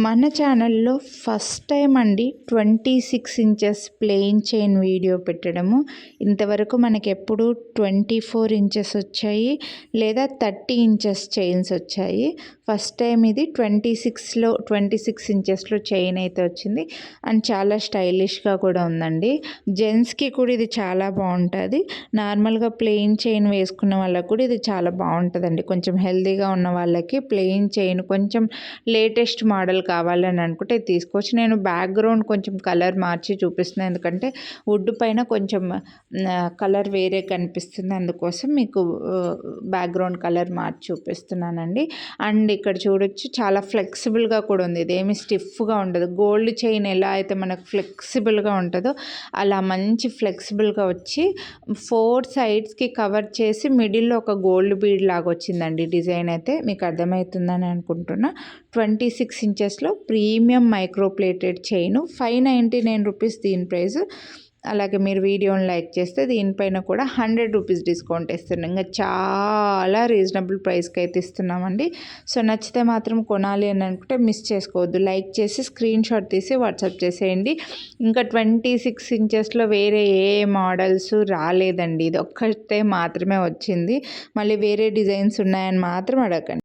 మన ఛానల్లో first time అండి 26 ఇంచెస్ ప్లెయిన్ చైన్ వీడియో పెట్టడము. ఇంతవరకు మనకెప్పుడు 24 ఇంచెస్ వచ్చాయి, లేదా 30 ఇంచెస్ చైన్స్ వచ్చాయి. ఫస్ట్ టైం ఇది 26 ఇంచెస్లో చైన్ అయితే వచ్చింది. అండ్ చాలా స్టైలిష్గా కూడా ఉందండి. జెంట్స్కి కూడా ఇది చాలా బాగుంటుంది. నార్మల్గా ప్లెయిన్ చైన్ వేసుకున్న వాళ్ళకి కూడా ఇది చాలా బాగుంటుందండి. కొంచెం హెల్తీగా ఉన్న వాళ్ళకి ప్లెయిన్ చైన్ కొంచెం లేటెస్ట్ మోడల్ కావాలని అనుకుంటే ఇది తీసుకోవచ్చు. నేను బ్యాక్గ్రౌండ్ కొంచెం కలర్ మార్చి చూపిస్తున్నాను, ఎందుకంటే వుడ్ పైన కొంచెం కలర్ వేరే కనిపిస్తుంది, అందుకోసం మీకు బ్యాక్గ్రౌండ్ కలర్ మార్చి చూపిస్తున్నానండి. అండ్ ఇక్కడ చూడొచ్చు చాలా ఫ్లెక్సిబుల్గా కూడా ఉంది. ఇదేమి స్టిఫ్గా ఉండదు. గోల్డ్ చైన్ ఎలా అయితే మనకు ఫ్లెక్సిబుల్గా ఉంటుందో అలా మంచి ఫ్లెక్సిబుల్గా వచ్చి 4 సైడ్స్కి కవర్ చేసి మిడిల్లో ఒక గోల్డ్ బీడ్ లాగా వచ్చిందండి. డిజైన్ అయితే మీకు అర్థమవుతుందని అనుకుంటున్నా. 26 ఇంచెస్లో premium micro plated chain, 599 rupees దీని ప్రైస్. అలాగే మీరు వీడియోని లైక్ చేస్తే దీనిపైన కూడా 100 రూపీస్ డిస్కౌంట్ ఇస్తున్నాం. ఇంకా చాలా రీజనబుల్ ప్రైస్కి అయితే ఇస్తున్నామండి. సో నచ్చితే మాత్రం కొనాలి అని అనుకుంటే మిస్ చేసుకోవద్దు. లైక్ చేసి స్క్రీన్ షాట్ తీసి వాట్సాప్ చేసేయండి. ఇంకా 26 ఇంచెస్లో వేరే ఏ మోడల్స్ రాలేదండి, ఇది ఒక్కటే మాత్రమే వచ్చింది. మళ్ళీ వేరే డిజైన్స్ ఉన్నాయని మాత్రం అడగండి.